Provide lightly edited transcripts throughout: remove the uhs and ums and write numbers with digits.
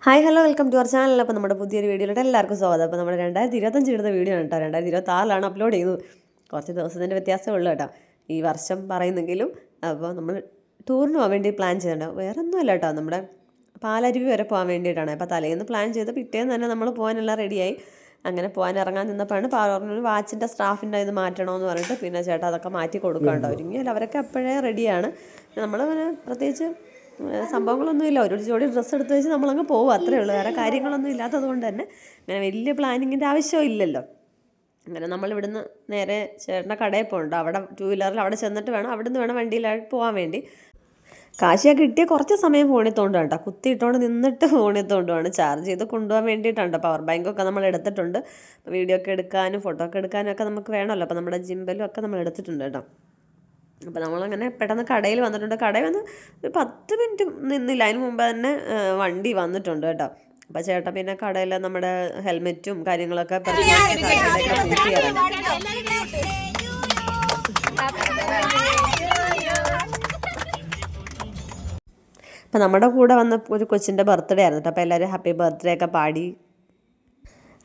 Hi hello welcome to our channel. അപ്പോൾ നമ്മുടെ പുതിയൊരു വീഡിയോയിലോട്ട് എല്ലാവർക്കും സ്വാഗതം. അപ്പോൾ നമ്മുടെ 2025 എടുത്ത വീഡിയോ ആണ് കേട്ടോ. 2026 അപ്ലോഡ് ചെയ്തത്. കുറച്ച് ദിവസത്തിൻ്റെ വ്യത്യാസമേ ഉള്ളൂ കേട്ടോ ഈ വർഷം പറയുന്നെങ്കിലും. അപ്പോൾ നമ്മൾ ടൂറിന് പോകാൻ വേണ്ടി പ്ലാൻ ചെയ്തിട്ടുണ്ട്. വേറെ ഒന്നുമല്ല കേട്ടോ, നമ്മുടെ പാലരുവി വരെ പോകാൻ വേണ്ടിയിട്ടാണ്. അപ്പോൾ തലേന്ന് പ്ലാൻ ചെയ്ത് പിറ്റേന്ന് തന്നെ നമ്മൾ പോകാനെല്ലാം റെഡിയായി. അങ്ങനെ പോകാൻ ഇറങ്ങാൻ നിന്നപ്പോഴാണ് പറഞ്ഞു വാച്ചിൻ്റെ സ്റ്റാഫിൻ്റെ ഇത് മാറ്റണമെന്ന് പറഞ്ഞിട്ട്, പിന്നെ ചേട്ടാ അതൊക്കെ മാറ്റി കൊടുക്കാണ്ടോ ഒരുങ്ങിയാൽ അവരൊക്കെ അപ്പോഴേ റെഡിയാണ്. നമ്മൾ പ്രത്യേകിച്ച് സംഭവങ്ങളൊന്നുമില്ല, ഒരു ജോഡി ഡ്രസ്സ് എടുത്ത് വെച്ച് നമ്മളങ്ങ് പോകും, അത്രേ ഉള്ളൂ. വേറെ കാര്യങ്ങളൊന്നും ഇല്ലാത്തത് കൊണ്ട് തന്നെ അങ്ങനെ വലിയ പ്ലാനിങ്ങിൻ്റെ ആവശ്യമില്ലല്ലോ. അങ്ങനെ നമ്മൾ ഇവിടുന്ന് നേരെ ചേട്ടൻ്റെ കടയിൽ പോകുന്നുണ്ട്. അവിടെ 2 വീലറിൽ അവിടെ ചെന്നിട്ട് വേണം, അവിടുന്ന് വേണം വണ്ടിയിലായിട്ട് പോകാൻ വേണ്ടി. കാശിയൊക്കെ കിട്ടിയ കുറച്ച് സമയം ഫോണിൽ തോണ്ടുകയാണ് കേട്ടോ. കുത്തിയിട്ടോണ്ട് നിന്നിട്ട് ഫോണിൽ തോണ്ടുവാണ്. ചാർജ് ചെയ്ത് കൊണ്ടുപോകാൻ വേണ്ടിയിട്ടുണ്ട്. പവർ ബാങ്കൊക്കെ നമ്മൾ എടുത്തിട്ടുണ്ട്. വീഡിയോ ഒക്കെ എടുക്കാനും ഫോട്ടോ ഒക്കെ എടുക്കാനും ഒക്കെ നമുക്ക് വേണമല്ലോ. അപ്പോൾ നമ്മുടെ ജിമ്പലും ഒക്കെ നമ്മൾ എടുത്തിട്ടുണ്ട് കേട്ടോ. അപ്പോൾ നമ്മളങ്ങനെ പെട്ടെന്ന് കടയിൽ വന്നിട്ടുണ്ട്. കടയിൽ വന്ന് ഒരു 10 മിനിറ്റ് നിന്നില്ല, അതിന് മുമ്പ് തന്നെ വണ്ടി വന്നിട്ടുണ്ട് കേട്ടോ. അപ്പോൾ ചേട്ടൻ പിന്നെ കടയിൽ നമ്മുടെ ഹെൽമെറ്റും കാര്യങ്ങളൊക്കെ അപ്പോൾ നമ്മുടെ കൂടെ വന്ന ഒരു കൊച്ചിൻ്റെ ബർത്ത്ഡേ ആയിരുന്നു കേട്ടോ. അപ്പോൾ എല്ലാവരും ഹാപ്പി ബർത്ത്ഡേ ഒക്കെ പാടി.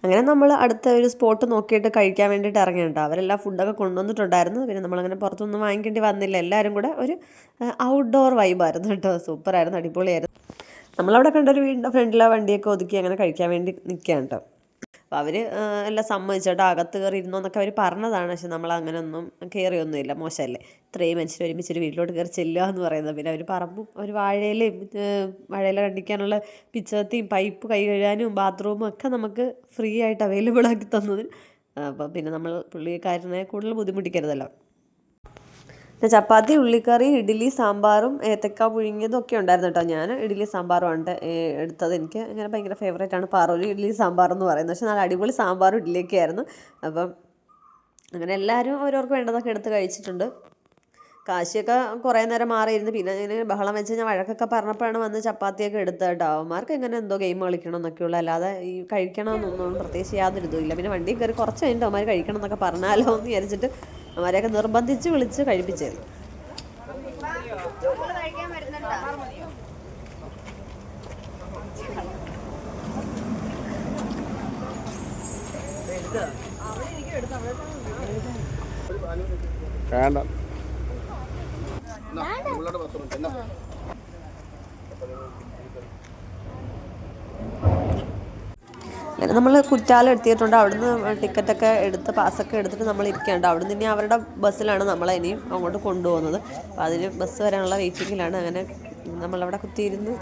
അങ്ങനെ നമ്മൾ അടുത്ത ഒരു സ്പോട്ട് നോക്കിയിട്ട് കഴിക്കാൻ വേണ്ടിയിട്ട് ഇറങ്ങിയിട്ടോ. അവരെല്ലാം ഫുഡൊക്കെ കൊണ്ടുവന്നിട്ടുണ്ടായിരുന്നു. പിന്നെ നമ്മളങ്ങനെ പുറത്തൊന്നും വാങ്ങിക്കേണ്ടി വന്നില്ല. എല്ലാവരും കൂടെ ഒരു ഔട്ട്ഡോർ വൈബായിരുന്നു കേട്ടോ. സൂപ്പറായിരുന്നു, അടിപൊളിയായിരുന്നു. നമ്മളവിടെ കണ്ടൊരു വീടിൻ്റെ ഫ്രണ്ടിലെ വണ്ടിയൊക്കെ ഒതുക്കി അങ്ങനെ കഴിക്കാൻ വേണ്ടി നിൽക്കുകയാണ് കേട്ടോ. അപ്പോൾ അവർ എല്ലാം സമ്മതിച്ചോട്ടോ, അകത്ത് കയറി ഇരുന്നോന്നൊക്കെ അവർ പറഞ്ഞതാണ്. പക്ഷെ നമ്മൾ അങ്ങനെയൊന്നും കയറിയൊന്നുമില്ല, മോശമല്ലേ ഇത്രയും മനുഷ്യർ ഒരുമിച്ചൊരു വീട്ടിലോട്ട് കയറി ചെല്ലുക എന്ന് പറയുന്നത്. പിന്നെ അവർ പറമ്പും ഒരു വാഴയില കണ്ടിക്കാനുള്ള പിച്ചകത്തിയും പൈപ്പ് കൈ കഴുകാനും ബാത്റൂമും ഒക്കെ നമുക്ക് ഫ്രീ ആയിട്ട് അവൈലബിൾ ആക്കി തന്നതിൽ അപ്പോൾ പിന്നെ നമ്മൾ പുള്ളിക്കാരനെ കൂടുതൽ ബുദ്ധിമുട്ടിക്കരുതല്ലോ. പിന്നെ ചപ്പാത്തി, ഉള്ളിക്കറി, ഇഡ്ഡലി, സാമ്പാറും ഏത്തക്ക പുഴുങ്ങിയതും ഒക്കെ ഉണ്ടായിരുന്നു കേട്ടോ. ഞാൻ ഇഡ്ഡലി സാമ്പാറുമാണ് എടുത്തത്. എനിക്ക് അങ്ങനെ ഭയങ്കര ഫേവറേറ്റാണ് പാറൂരി ഇഡ്ഡലി സാമ്പാറെന്ന് പറയുന്നത്. പക്ഷേ നല്ല അടിപൊളി സാമ്പാറും ഇഡ്ഡലിയൊക്കെ ആയിരുന്നു. അപ്പം അങ്ങനെ എല്ലാവരും ഓരോർക്ക് വേണ്ടതൊക്കെ എടുത്ത് കഴിച്ചിട്ടുണ്ട്. കാശിയൊക്കെ കുറേ നേരം മാറിയിരുന്നു. പിന്നെ ഇങ്ങനെ ബഹളം വെച്ച് ഞാൻ വഴക്കൊക്കെ പറഞ്ഞപ്പോഴാണ് വന്ന് ചപ്പാത്തിയൊക്കെ എടുത്തത് കേട്ടോ. അവന്മാർക്ക് എങ്ങനെ എന്തോ ഗെയിം കളിക്കണം എന്നൊക്കെയുള്ള, അല്ലാതെ ഈ കഴിക്കണമെന്നൊന്നും പ്രത്യേകിച്ച് യാതൊരു ഇതും ഇല്ല. പിന്നെ വണ്ടി കയറി കുറച്ച് കഴിഞ്ഞിട്ട് അവന്മാർ കഴിക്കണം എന്നൊക്കെ പറഞ്ഞാലോ എന്ന് വിചാരിച്ചിട്ട് അവരെയൊക്കെ നിർബന്ധിച്ച് വിളിച്ച് കഴിപ്പിച്ചത്. അങ്ങനെ നമ്മൾ കുറ്റാലം എത്തിയിട്ടുണ്ട്. അവിടുന്ന് ടിക്കറ്റൊക്കെ എടുത്ത് പാസ്സൊക്കെ എടുത്തിട്ട് നമ്മൾ ഇരിക്കുകയുണ്ട്. അവിടുന്ന് ഇനി അവരുടെ ബസ്സിലാണ് നമ്മളെ ഇനിയും അങ്ങോട്ട് കൊണ്ടുപോകുന്നത്. അപ്പോൾ അതിന് ബസ് വരാനുള്ള വെയിറ്റിങ്ങിലാണ്. അങ്ങനെ നമ്മളവിടെ കുത്തിയിരുന്ന്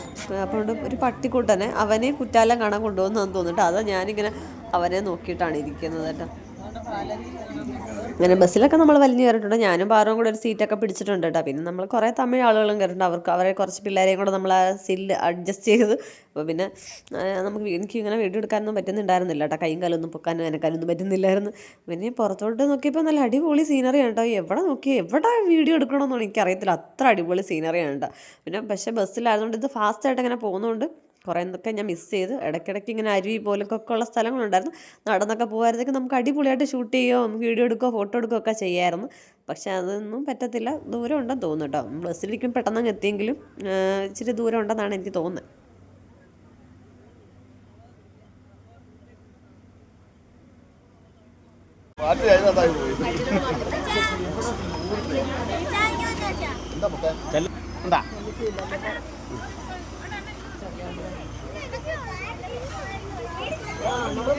അപ്പോൾ ഒരു പട്ടിക്കൂട്ടനെ അവനെ കുറ്റാലം കാണാൻ കൊണ്ടുപോകുന്നതെന്ന് തോന്നിട്ട് അതാ ഞാനിങ്ങനെ അവനെ നോക്കിയിട്ടാണ് ഇരിക്കുന്നത് കേട്ടോ. അങ്ങനെ ബസ്സിലൊക്കെ നമ്മൾ വലിഞ്ഞ് കയറിയിട്ടുണ്ട്. ഞാനും പാറവും കൂടെ ഒരു സീറ്റൊക്കെ പിടിച്ചിട്ടുണ്ട് കേട്ടോ. പിന്നെ നമ്മൾ കുറേ തമിഴ് ആളുകളും കയറിയിട്ടുണ്ട്. അവരെ കുറച്ച് പിള്ളേരെയും കൂടെ നമ്മൾ ആ സീറ്റിൽ അഡ്ജസ്റ്റ് ചെയ്ത്. അപ്പോൾ പിന്നെ എനിക്ക് ഇങ്ങനെ വീഡിയോ എടുക്കാനൊന്നും പറ്റുന്നുണ്ടായിരുന്നില്ല കേട്ടോ. കൈയും കാലൊന്നും പൊക്കാനും എനക്കാനൊന്നും പറ്റുന്നില്ലായിരുന്നു. പിന്നെ പുറത്തോട്ട് നോക്കിയപ്പോൾ നല്ല അടിപൊളി സീനറിയാണ് കേട്ടോ. എവിടെ വീഡിയോ എടുക്കണമെന്നാണ് എനിക്കറിയത്തില്ല, അത്ര അടിപൊളി സീനറിയാണ് കേട്ടോ. പിന്നെ പക്ഷേ ബസ്സിലായതുകൊണ്ട് ഇത് ഫാസ്റ്റായിട്ട് ഇങ്ങനെ പോകുന്നതുകൊണ്ട് കുറേ എന്തൊക്കെ ഞാൻ മിസ് ചെയ്ത്. ഇടയ്ക്കിടയ്ക്ക് ഇങ്ങനെ അരുവി പോലൊക്കെ ഉള്ള സ്ഥലങ്ങളുണ്ടായിരുന്നു. നടന്നൊക്കെ പോകുമായിരുന്നെങ്കിൽ നമുക്ക് അടിപൊളിയായിട്ട് ഷൂട്ട് ചെയ്യുകയോ വീഡിയോ എടുക്കുകയോ ഫോട്ടോ എടുക്കുകയോ ഒക്കെ ചെയ്യാമായിരുന്നു. പക്ഷേ അതൊന്നും പറ്റത്തില്ല, ദൂരം ഉണ്ടെന്ന് തോന്നുന്നു കേട്ടോ. ബസ്സിലിരിക്കും പെട്ടെന്ന് എത്തിയെങ്കിലും ഇച്ചിരി ദൂരം ഉണ്ടെന്നാണ് എനിക്ക് തോന്നുന്നത്.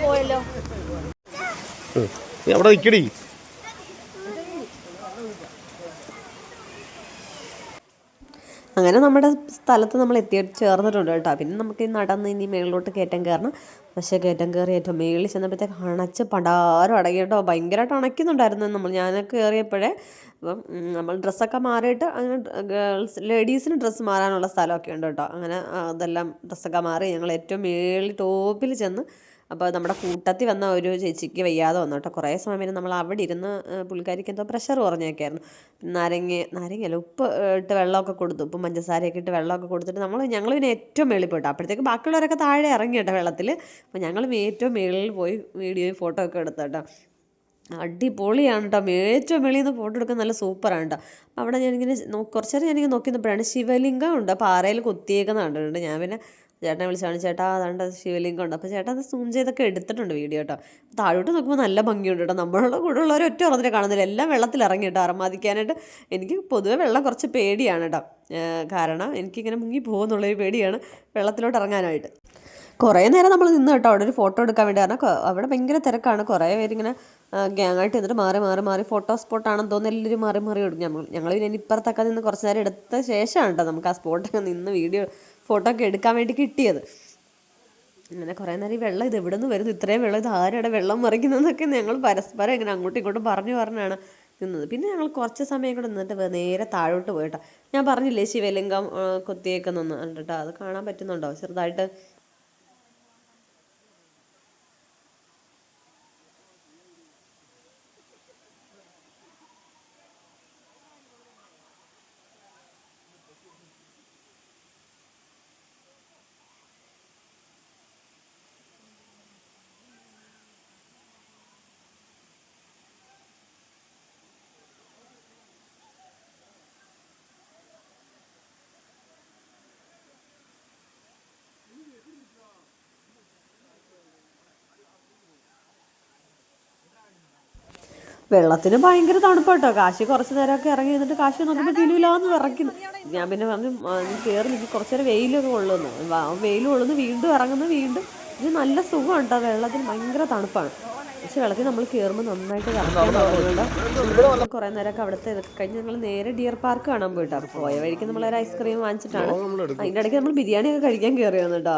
പോയല്ലോ അവിടെ നിൽക്കടി. അങ്ങനെ നമ്മുടെ സ്ഥലത്ത് നമ്മൾ ചേർന്നിട്ടുണ്ട് കേട്ടോ. പിന്നെ നമുക്ക് നടന്ന് ഇനി മേളിലോട്ട് കയറ്റം കയറണം. പക്ഷേ കയറ്റം കയറി ഏറ്റവും മേളിൽ ചെന്നപ്പോഴത്തേക്ക് അണച്ച് പണ്ടാരം അടങ്ങി കേട്ടോ. ഭയങ്കരമായിട്ട് അണയ്ക്കുന്നുണ്ടായിരുന്നു ഞാനൊക്കെ കയറിയപ്പോഴേ. അപ്പം നമ്മൾ ഡ്രസ്സൊക്കെ മാറിയിട്ട് അങ്ങനെ ലേഡീസിന് ഡ്രസ്സ് മാറാനുള്ള സ്ഥലമൊക്കെ ഉണ്ട് കേട്ടോ. അങ്ങനെ അതെല്ലാം ഡ്രസ്സൊക്കെ മാറി ഞങ്ങൾ ഏറ്റവും മേളിൽ ടോപ്പിൽ ചെന്ന്. അപ്പോൾ നമ്മുടെ കൂട്ടത്തിൽ വന്ന ഒരു ചേച്ചിക്ക് വയ്യാതെ വന്നു കേട്ടോ. കുറേ സമയം പിന്നെ നമ്മൾ അവിടെ ഇരുന്ന് പുള്ളിക്കാരിക്ക് എന്തോ പ്രഷർ കുറഞ്ഞൊക്കെയായിരുന്നു. നാരങ്ങയല്ല ഉപ്പ് ഇട്ട് വെള്ളമൊക്കെ കൊടുത്തു, ഉപ്പും പഞ്ചസാരയൊക്കെ ഇട്ട് വെള്ളമൊക്കെ കൊടുത്തിട്ട് ഞങ്ങൾ പിന്നെ ഏറ്റവും മേളിൽ പോയിട്ടോ. അപ്പോഴത്തേക്ക് ബാക്കിയുള്ളവരൊക്കെ താഴെ ഇറങ്ങി കേട്ടോ വെള്ളത്തിൽ. അപ്പോൾ ഞങ്ങൾ ഏറ്റവും മേളിൽ പോയി വീഡിയോയും ഫോട്ടോ ഒക്കെ എടുത്തു കേട്ടോ. അടിപൊളിയാണ് കേട്ടോ. ഏറ്റവും വെളിയിൽ നിന്ന് ഫോട്ടോ എടുക്കാൻ നല്ല സൂപ്പറാണ് കേട്ടോ. അവിടെ ഞാനിങ്ങനെ കുറച്ച് നേരം ഞാനിങ്ങനെ നോക്കി നിന്നപ്പോഴാണ് ശിവലിംഗം ഉണ്ട് പാറയിൽ കൊത്തിയേക്കുന്ന കണ്ടിട്ടുണ്ട്. ഞാൻ പിന്നെ ചേട്ടനെ വിളിച്ചാണ് ചേട്ടാ അതാണ്ട് ശിവലിംഗം ഉണ്ട്. അപ്പോൾ ചേട്ടൻ അത് സൂം ചെയ്തൊക്കെ എടുത്തിട്ടുണ്ട് വീഡിയോ കേട്ടോ. താഴോട്ട് നോക്കുമ്പോൾ നല്ല ഭംഗിയുണ്ട് കേട്ടോ. നമ്മളുടെ കൂടെ ഉള്ളവർ ഒറ്റ ഉറന്നിട്ട് കാണുന്നില്ല, എല്ലാം വെള്ളത്തിൽ ഇറങ്ങി കേട്ടോ അറമാദിക്കാനായിട്ട്. എനിക്ക് പൊതുവെ വെള്ളം കുറച്ച് പേടിയാണ് കേട്ടോ, കാരണം എനിക്കിങ്ങനെ മുങ്ങി പോകുന്നുള്ളൊരു പേടിയാണ് വെള്ളത്തിലോട്ട് ഇറങ്ങാനായിട്ട്. കുറേ നേരം നമ്മൾ നിന്ന് കേട്ടോ അവിടെ ഒരു ഫോട്ടോ എടുക്കാൻ വേണ്ടി. കാരണം അവിടെ ഭയങ്കര തിരക്കാണ്, കുറേ പേരിങ്ങനെ ഗ്യാങ്ങായിട്ട് എന്നിട്ട് മാറി മാറി മാറി ഫോട്ടോ സ്പോട്ടാണെന്ന് തോന്നുന്നു എല്ലാവരും മാറി മാറി എടുക്കും. ഞങ്ങൾ പിന്നെ ഇപ്പുറത്തൊക്കെ നിന്ന് കുറച്ച് നേരം എടുത്ത ശേഷമാണ് കേട്ടോ നമുക്ക് ആ സ്പോട്ടൊക്കെ നിന്ന് ഫോട്ടോ ഒക്കെ എടുക്കാൻ വേണ്ടി കിട്ടിയത്. അങ്ങനെ കുറേ നേരം ഈ വെള്ളം ഇത് എവിടെ നിന്ന് വരുന്നു, ഇത്രയും വെള്ളം, ഇത് ആരുടെ വെള്ളം മറിക്കുന്നതെന്നൊക്കെ ഞങ്ങൾ പരസ്പരം ഇങ്ങനെ അങ്ങോട്ടും ഇങ്ങോട്ടും പറഞ്ഞാണ് നിന്നത്. പിന്നെ ഞങ്ങൾ കുറച്ച് സമയം കൂടെ നിന്നിട്ട് നേരെ താഴോട്ട് പോയിട്ടോ. ഞാൻ പറഞ്ഞില്ലേ ശിവലിംഗം കൊത്തിയേക്കുന്നൊന്ന് കണ്ടിട്ടോ, അത് കാണാൻ പറ്റുന്നുണ്ടോ ചെറുതായിട്ട്? വെള്ളത്തിന് ഭയങ്കര തണുപ്പാട്ടോ. കാശി കുറച്ച് നേരമൊക്കെ ഇറങ്ങി നിന്നിട്ട് കാശി നോക്കുമ്പോൾ തിരുവില്ലാന്ന് വിറയ്ക്കുന്നു. ഞാൻ പിന്നെ പറഞ്ഞു കയറി നിൽക്കി കുറച്ച് നേരം വെയിലൊക്കെ കൊള്ളുന്നു, വെയിൽ കൊള്ളുന്നു, വീണ്ടും ഇറങ്ങുന്നു, വീണ്ടും. ഇത് നല്ല സുഖമാണ് കേട്ടോ, വെള്ളത്തിന് ഭയങ്കര തണുപ്പാണ്. പക്ഷെ വെള്ളത്തിൽ നമ്മൾ കയറുമ്പോൾ നന്നായിട്ട് ഇറക്കാൻ തോന്നുന്നുണ്ട്. കുറേ നേരമൊക്കെ അവിടുത്തെ ഇതൊക്കെ കഴിഞ്ഞ് ഞങ്ങൾ നേരെ ഡിയർ പാർക്ക് കാണാൻ പോയിട്ടാണ്. പോയ വഴിക്ക് നമ്മളൊരു ഐസ്ക്രീം വാങ്ങിച്ചിട്ടാണ്. അതിൻ്റെ ഇടയ്ക്ക് നമ്മൾ ബിരിയാണിയൊക്കെ കഴിക്കാൻ കയറി വന്നു കേട്ടോ.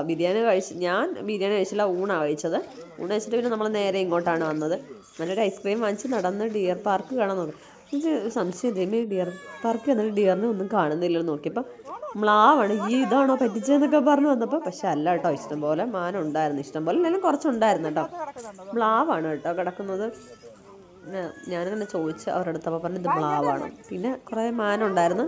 ഞാൻ ബിരിയാണി കഴിച്ചില്ല, ഊണാണ് കഴിച്ചത്. ഊണ് കഴിച്ചിട്ട് പിന്നെ നമ്മൾ നേരെ ഇങ്ങോട്ടാണ് വന്നത്. നല്ലൊരു ഐസ്ക്രീം വാങ്ങിച്ച് നടന്ന് ഡിയർ പാർക്ക് കാണാൻ നോക്കും. എനിക്ക് സംശയം ഇതേമേ ഡിയർ പാർക്ക് എന്നിട്ട് ഡിയറിനെ ഒന്നും കാണുന്നില്ലെന്ന് നോക്കിയപ്പോൾ മ്ലാവാണ്. ഇതാണോ പറ്റിച്ചതെന്നൊക്കെ പറഞ്ഞു വന്നപ്പോൾ, പക്ഷെ അല്ല കേട്ടോ, ഇഷ്ടംപോലെ മാനം ഉണ്ടായിരുന്നു. ഇഷ്ടംപോലെ എന്നാലും കുറച്ചുണ്ടായിരുന്നു കേട്ടോ. മ്ലാവാണ് കേട്ടോ കിടക്കുന്നത്. ഞാനങ്ങനെ ചോദിച്ച് അവരുടെ അടുത്ത്, അപ്പോൾ പറഞ്ഞു ഇത് മ്ലാവാണ്. പിന്നെ കുറേ മാനം ഉണ്ടായിരുന്നു,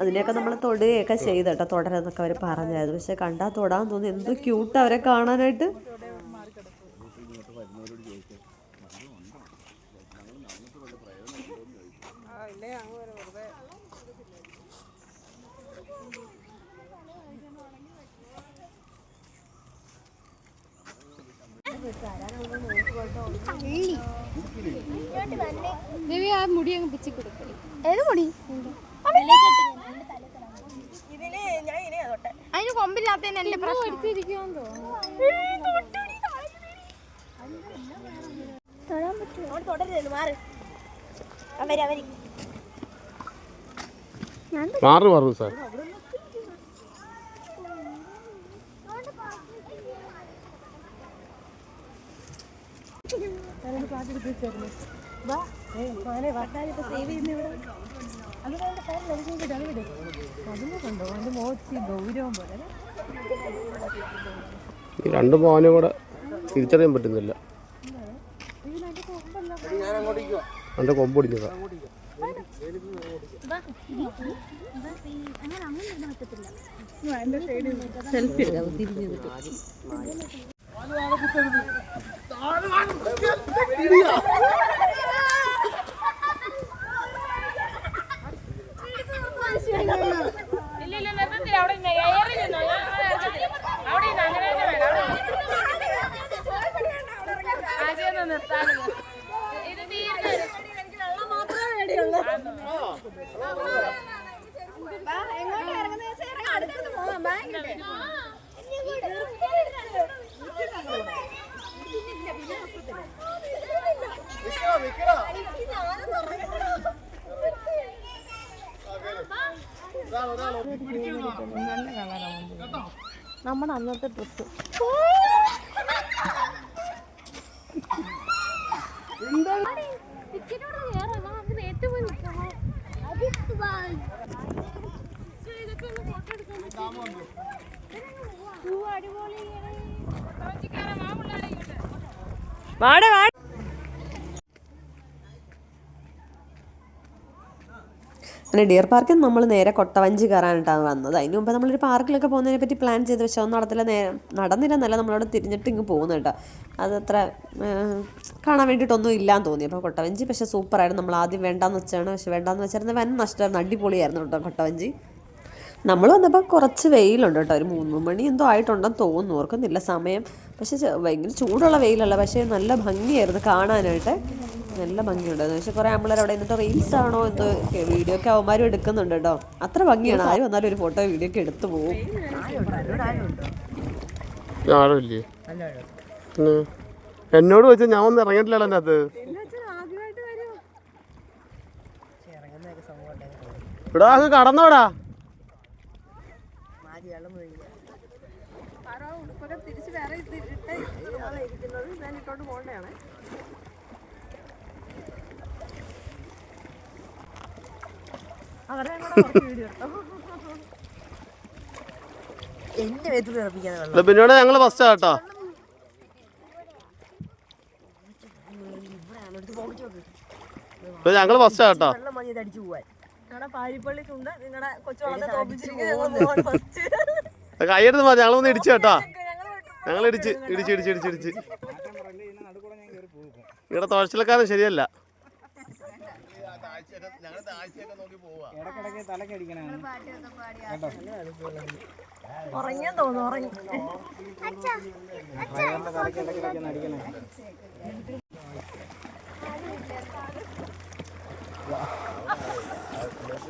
അതിനെയൊക്കെ നമ്മൾ തൊടുകയൊക്കെ ചെയ്ത് കേട്ടോ. തുടരുന്നൊക്കെ അവർ പറഞ്ഞായിരുന്നു. പക്ഷെ കണ്ടാൽ തൊടാൻ തോന്നി, എന്ത് ക്യൂട്ട് അവരെ കാണാനായിട്ട്. മുടി അങ്ങ് പിച്ചി കൊടുക്കും. അതിന് കൊമ്പില്ലാത്ത എന്റെ പ്രശ്നം. മാറു സാർ. ഈ രണ്ട് മോനും കൂടെ തിരിച്ചറിയാൻ പറ്റുന്നില്ല. എൻ്റെ കൊമ്പൊടിഞ്ഞതാ. സെൽഫി നല്ല കളറാണ് നമ്മുടെ അന്നത്തെ ഡ്രസ്സ്. വാട വാ. അങ്ങനെ ഡിയർ പാർക്കിൽ നമ്മൾ നേരെ കൊട്ടവഞ്ചി കയറാനായിട്ടാണ് വന്നത്. അതിന് മുമ്പ് നമ്മളൊരു പാർക്കിലൊക്കെ പോകുന്നതിനെ പറ്റി പ്ലാൻ ചെയ്ത്, പക്ഷെ ഒന്നും നടന്നില്ലെന്നല്ല, നമ്മളവിടെ തിരിഞ്ഞിട്ട് ഇങ്ങ് പോകുന്നു കേട്ടോ. അതത്ര കാണാൻ വേണ്ടിയിട്ടൊന്നും ഇല്ലാന്ന് തോന്നി. അപ്പോൾ കൊട്ടവഞ്ചി പക്ഷേ സൂപ്പറായിരുന്നു. നമ്മൾ ആദ്യം വേണ്ടാന്ന് വെച്ചാണ്, പക്ഷെ വേണ്ടാന്ന് വെച്ചായിരുന്നു വൻ നഷ്ടമായിരുന്നു. അടിപൊളിയായിരുന്നു കേട്ടോ കൊട്ടവഞ്ചി. നമ്മൾ വന്നപ്പോൾ കുറച്ച് വെയിലുണ്ട് കേട്ടോ, ഒരു 3 മണി എന്തോ ആയിട്ടുണ്ടെന്ന് തോന്നുന്നു, ഓർക്കുന്നില്ല സമയം. പക്ഷേ ഭയങ്കര ചൂടുള്ള വെയിലല്ല, പക്ഷേ നല്ല ഭംഗിയായിരുന്നു കാണാനായിട്ട്, നല്ല ഭംഗിയുണ്ടായിരുന്നു. പക്ഷേ കുറേ ആമ്പിള്ളേർ അവിടെ നിന്നിട്ട് റീൽസ് ആണോ എന്തോ വീഡിയോ ഒക്കെ അവന്മാരും എടുക്കുന്നുണ്ട് കേട്ടോ. അത്ര ഭംഗിയാണ്, ആരും വന്നാലും ഒരു ഫോട്ടോ വീഡിയോ ഒക്കെ എടുത്തു പോകും. ആഴമില്ലേ എന്നോട് വെച്ചാൽ ഞാൻ ഒന്നും ഇറങ്ങിയിട്ടില്ലല്ലോ എൻ്റെ അത്. ഇവിടെ അങ്ങ് കടന്നോടാ. പിന്നീട് ഞങ്ങള് ഫസ്റ്റാ കേട്ടോ. ഞങ്ങള് ഫസ്റ്റാ കേട്ടോ. കൈയെടുത്ത് മതി, ഞങ്ങളൊന്ന് ഇടിച്ചു കേട്ടോ. ഞങ്ങൾ ഇടിച്ച് നിങ്ങളുടെ തുഴച്ചിലക്കാരൻ ശരിയല്ല. ഉറങ്ങിയാൻ തോന്നുന്നു, ഉറങ്ങി.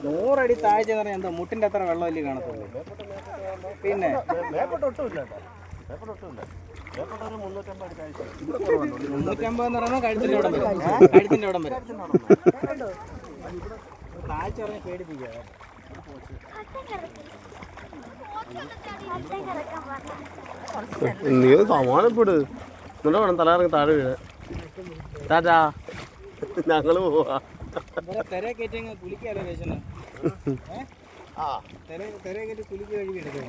നൂറടി താഴ്ച എന്ന് പറഞ്ഞാൽ എന്താ മുട്ടിന്റെ അത്ര വെള്ളമല്ലേ കാണത്തുള്ളൂ. പിന്നെ 350 എന്ന് പറയുമ്പോൾ കഴുത്തിന്റെ ഇവിടം വരെ, കഴുത്തിന്റെ ഇവിടം വരെ താഴ്ച പറഞ്ഞ് പേടിപ്പിക്കുക. നീ സമാനപ്പെട്, എന്നിട്ട് വേണം തലയിറങ്ങി താഴെ വീഴാൻ. ടാറ്റാ, ഞങ്ങള് പോവാ. തെര കയറ്റി അങ്ങ് കുലിക്കാലോ വേഷന്. തെര കയറ്റി കുലിക്ക് കഴുകി എടുക്കും.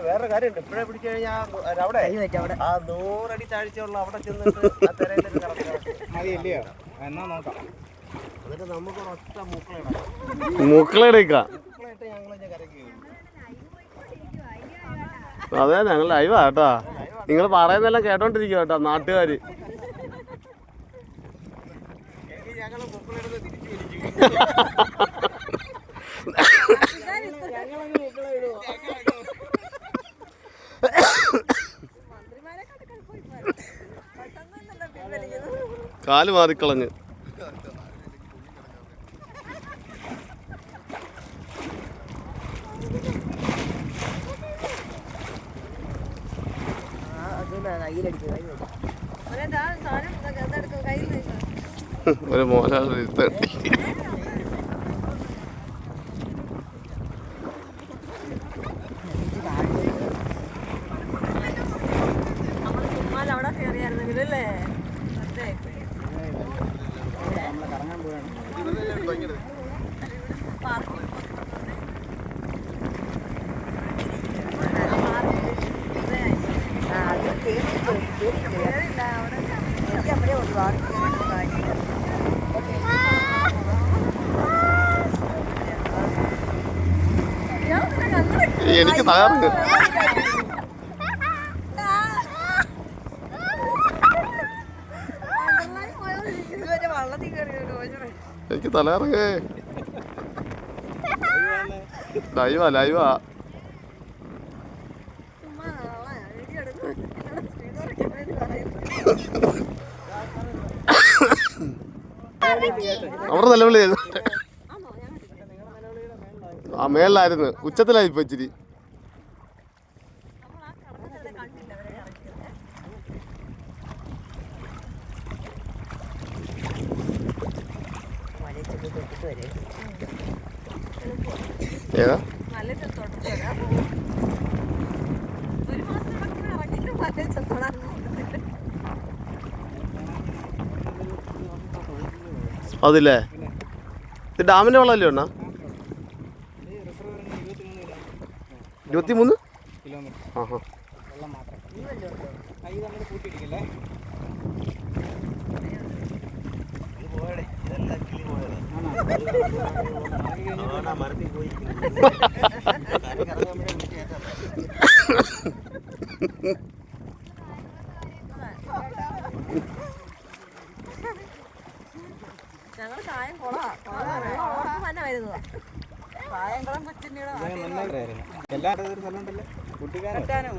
വേറെ കാര്യമുണ്ട്, ഇപ്പഴേ പിടിച്ചു കഴിഞ്ഞാൽ അവിടെ 100 അടി താഴ്ചയുള്ള അവിടെ ചെന്നിട്ട് മതിയല്ലയോ? എന്നാ നോക്കാം. എന്നിട്ട് നമുക്ക് ഒറ്റ മൂക്കളെടുക്കാം. അതെ, ഞങ്ങൾ ലൈവാ കേട്ടോ. നിങ്ങൾ പറയുന്നതെല്ലാം കേട്ടോണ്ടിരിക്കുക കേട്ടോ നാട്ടുകാര്. കാല് മാറിക്കളഞ്ഞ്. ഒരു മോശം എനിക്ക് തകർന്ന് എനിക്ക് തലയിറങ്ങേ. ലൈവാ അവിടെ നിലവിളി ചെയ്തു. ആ മേളിലായിരുന്നു, ഉച്ചത്തിലായിപ്പോ ഇച്ചിരി. ഏതാ അതില്ലേ? ഇത് ഡാമിന്റെ വെള്ളമല്ലേ ഉണ്ണ? 23 കിലോമീറ്റർ വെള്ളം മാത്രം. കൈ നമ്മൾ കൂട്ടിയിടിക്കല്ലേ. ഞങ്ങൾ കായം കൊള തന്നെ വരുന്നതാ. എല്ലാ ഒരു സ്ഥലം ഉണ്ടല്ലോ കുട്ടിക്കാനോ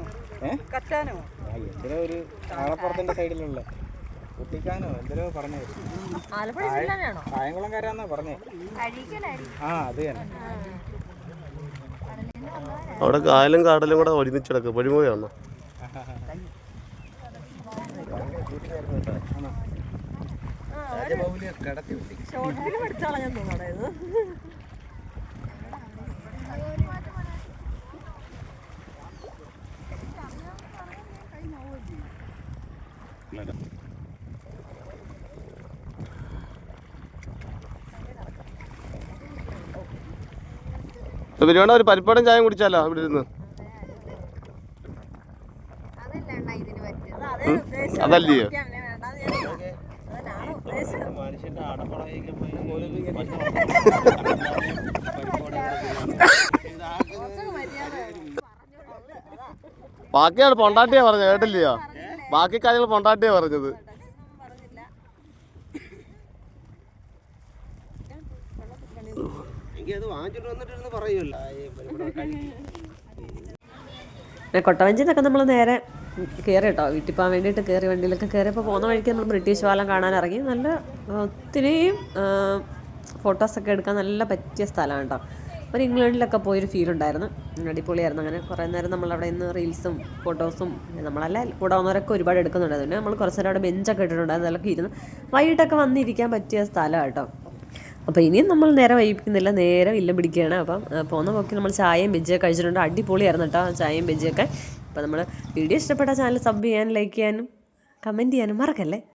എന്തിനോ ഒരു ആളപ്പുറത്തിന്റെ സൈഡിലുള്ള കുട്ടിക്കാനോ എന്തിനോ പറഞ്ഞു കായംകുളം കരാന്നാ പറഞ്ഞേ ആ അത് തന്നെ അവിടെ കായലും കാടലും കൂടെ ഒരുമിച്ചിടക്ക് വഴിമുകയാണോ പരിപാടി ഒരു പരിപ്പാടും ചായം കുടിച്ചാലോ ഇവിടെ ഇരുന്ന് അതല്ലയോ ബാക്കിയാണ് പൊണ്ടാട്ടിയാ പറഞ്ഞത് കേട്ടില്ലയോ ബാക്കി കാര്യങ്ങൾ പൊണ്ടാട്ടിയാ പറഞ്ഞത് കൊട്ടവഞ്ചിയിൽ നിന്നൊക്കെ നമ്മൾ നേരെ കയറി കേട്ടോ വീട്ടിൽ പോകാൻ വേണ്ടിയിട്ട് കയറി വണ്ടിയിലൊക്കെ കയറിയപ്പോൾ പോകുന്ന വഴിക്ക് നമ്മൾ ബ്രിട്ടീഷ് പാലം കാണാൻ ഇറങ്ങി നല്ല ഒത്തിരിയും ഫോട്ടോസൊക്കെ എടുക്കാൻ നല്ല പറ്റിയ സ്ഥലമാണ് കേട്ടോ ഒരു ഇംഗ്ലണ്ടിലൊക്കെ പോയൊരു ഫീൽ ഉണ്ടായിരുന്നു അടിപൊളിയായിരുന്നു അങ്ങനെ കുറേ നേരം നമ്മളവിടെ നിന്ന് റീൽസും ഫോട്ടോസും നമ്മളെല്ലാം കൂടെ വന്നവരൊക്കെ ഒരുപാട് എടുക്കുന്നുണ്ടായിരുന്നു പിന്നെ നമ്മൾ കുറച്ച് നേരം അവിടെ ബെഞ്ചൊക്കെ ഇട്ടിട്ടുണ്ടായിരുന്നു അതിലൊക്കെ ഇരുന്ന് വൈകിട്ടൊക്കെ വന്നിരിക്കാൻ പറ്റിയ സ്ഥലമാണ് കേട്ടോ അപ്പോൾ ഇനിയും നമ്മൾ നേരെ വൈകിപ്പിക്കുന്നില്ല നേരെ വില്ലം പിടിക്കുകയാണ് അപ്പം പോകുന്ന പോക്കി നമ്മൾ ചായയും ബെജ്ജിയൊക്കെ കഴിച്ചിട്ടുണ്ട് അടിപൊളിയായിരുന്നു കേട്ടോ ചായയും ബെജ്ജിയൊക്കെ അപ്പോൾ നമ്മൾ വീഡിയോ ഇഷ്ടപ്പെട്ട ചാനൽ സബ് ചെയ്യാനും ലൈക്ക് ചെയ്യാനും കമൻറ്റ് ചെയ്യാനും മറക്കല്ലേ.